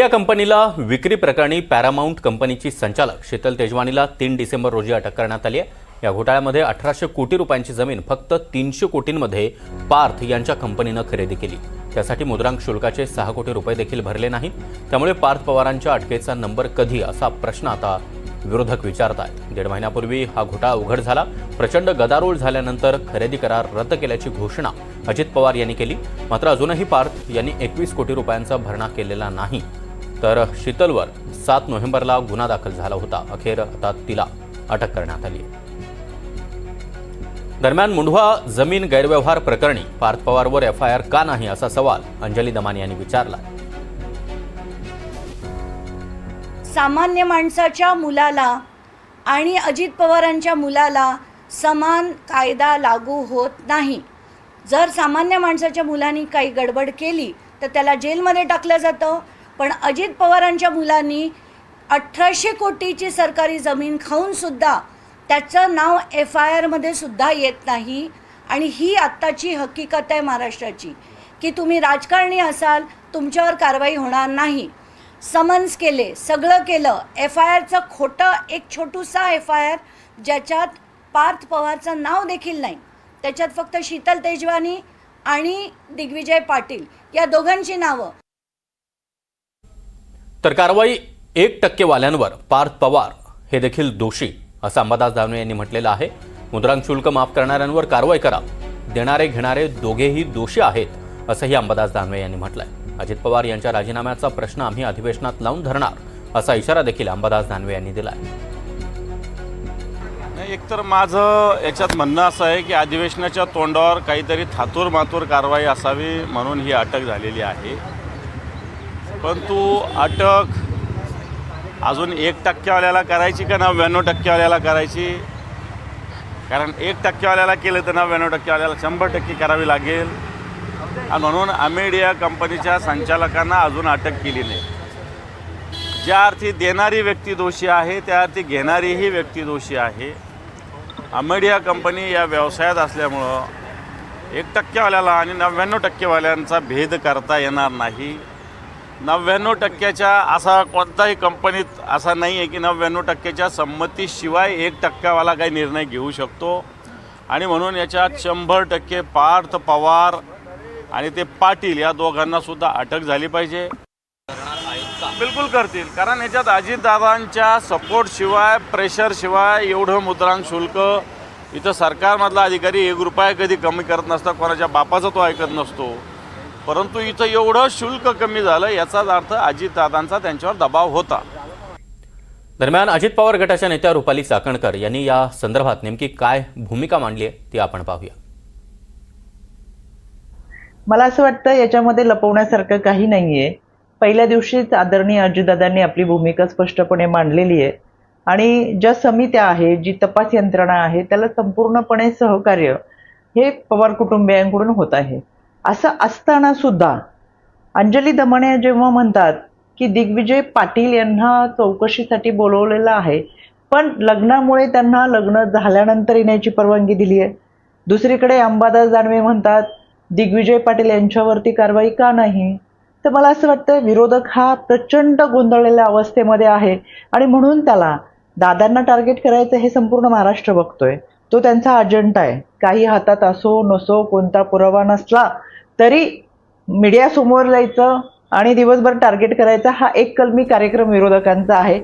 या कंपनीला विक्री प्रकरणी पॅरामाउंट कंपनीची संचालक शीतल तेजवानीला 3 डिसेंबर रोजी अटक करण्यात आली आहे। या घोटाळ्यामध्ये 1800 कोटी रुपयांची जमीन फक्त 300 कोटींमध्ये पार्थ यांच्या कंपनीने खरेदी केली। त्यासाठी मुद्रांक शुल्काचे 6 कोटी रुपये देखील भरले नाहीत। त्यामुळे पार्थ पवारांच्या अटकेचा नंबर कधी असा प्रश्न आता विरोधक विचारतात। 1.5 महिन्यापूर्वी हा घोटाळा उघड झाला। प्रचंड गदारोळ झाल्यानंतर खरेदी करार रद्द केल्याची घोषणा अजित पवार यांनी केली। मात्र अजूनही पार्थ यांनी 21 कोटी रुपयांचा भरणा केलेला नाही। तर शीतलवर 7 नोव्हेंबरला गुन्हा दाखल झाला होता। अखेर आता तिला अटक करण्यात आली। दरम्यान मुंढवा जमीन गैरव्यवहार प्रकरणी पार्थ पवारवर एफआयआर का नाही असा सवाल अंजली दमानी यांनी विचारला। सामान्य माणसाच्या मुलाला आणि अजित पवारांच्या मुलाला समान कायदा लागू होत नाही। जर सामान्य माणसाच्या मुलांनी काही गडबड केली तर त्याला जेलमध्ये टाकलं जातं, पण अजित पवारांच्या मुलांनी 1800 कोटीची सरकारी जमीन खाऊन सुद्धा त्याचं नाव एफआयआर मध्ये सुद्धा येत नाही। आणि ही आत्ताची हकीकत आहे महाराष्ट्राची की तुम्ही राजकारणी असाल, तुमच्यावर कारवाई होणार नाही। समन्स केले, सगळं केलं, एफआयआरचं खोटं एक छोटूसा एफआयआर ज्याच्यात पार्थ पवारचं नाव देखील नाही, त्याच्यात फक्त शीतल तेजवानी आणि दिग्विजय पाटील या दोघांची नावं। तर कारवाई 1% वाल्यांवर पार्थ पवार हे देखील दोषी असं अंबादास दानवे यांनी म्हटलेलं आहे। मुद्रांक शुल्क माफ करणाऱ्यांवर कारवाई करा, देणारे घेणारे दोघेही दोषी आहेत असंही अंबादास दानवे यांनी म्हटलंय। अजित पवार यांच्या राजीनाम्याचा प्रश्न आम्ही अधिवेशनात लावून धरणार असा इशारा देखील अंबादास दानवे यांनी दिलाय। एकतर माझं याच्यात म्हणणं असं आहे की अधिवेशनाच्या तोंडावर काहीतरी थातूर मातूर कारवाई असावी म्हणून ही अटक झालेली आहे। परंतु अटक अजून 1% वाल्याला करायची का 99% वाल्याला करायची? कारण 1% वाल्याला केलं तर 99% वाल्याला 100% करावी लागेल। आणि म्हणून अमेडिया कंपनीच्या संचालकांना अजून अटक केली नाही। ज्या अर्थी देणारी व्यक्ती दोषी आहे त्या अर्थी घेणारीही व्यक्ती दोषी आहे। अमेडिया कंपनी या व्यवसायात असल्यामुळं 1% वाल्याला आणि 99% वाल्यांचा भेद करता येणार नाही। 99%च्या असा कोणताही कंपनीत असा नाही आहे की 99%च्या संमतीशिवाय 1% वाला काही निर्णय घेऊ शकतो। आणि म्हणून याच्यात 100% पार्थ पवार आणि ते पाटील या दोघांना सुद्धा अटक झाली पाहिजे। बिलकुल करतील, कारण याच्यात अजितदादांच्या सपोर्टशिवाय प्रेशरशिवाय एवढं मुद्रांक शुल्क इथं सरकारमधला अधिकारी 1 रुपया कधी कमी करत नसता, कोणाच्या बापाचा तो ऐकत नसतो। परंतु इथं एवढं शुल्क कमी झालं याचाच अर्थ अजितदादांचा त्यांच्यावर दबाव होता। दरम्यान अजित पवार गटाच्या नेत्या रुपाली चाकणकर यांनी या संदर्भात नेमकी काय भूमिका मांडली आहे ती आपण पाहूया। मला असं वाटतं याच्यामध्ये लपवण्यासारखं काही नाहीये। पहिल्या दिवशीच आदरणीय अजितदादांनी आपली भूमिका स्पष्टपणे मांडलेली आहे आणि ज्या समित्या आहे, जी तपास यंत्रणा आहे, त्याला संपूर्णपणे सहकार्य हे पवार कुटुंबियांकडून होत आहे। असं असताना सुद्धा अंजली दमाने जेव्हा म्हणतात की दिग्विजय पाटील यांना चौकशीसाठी बोलवलेलं आहे, पण लग्नामुळे त्यांना लग्न झाल्यानंतर येण्याची परवानगी दिली आहे। दुसरीकडे अंबादास दानवे म्हणतात दिग्विजय पाटील यांच्यावरती कारवाई का नाही? तर मला असं वाटतं विरोधक हा प्रचंड गोंधळलेल्या अवस्थेमध्ये आहे आणि म्हणून त्याला दादांना टार्गेट करायचं हे संपूर्ण महाराष्ट्र बघतोय। तो त्यांचा अजेंडा आहे। काही हातात असो नसो, कोणता पुरावा नसला तरी मीडिया समोर जायचं आणि दिवसभर टार्गेट करायचा हा एक कलमी कार्यक्रम विरोधकांचा आहे।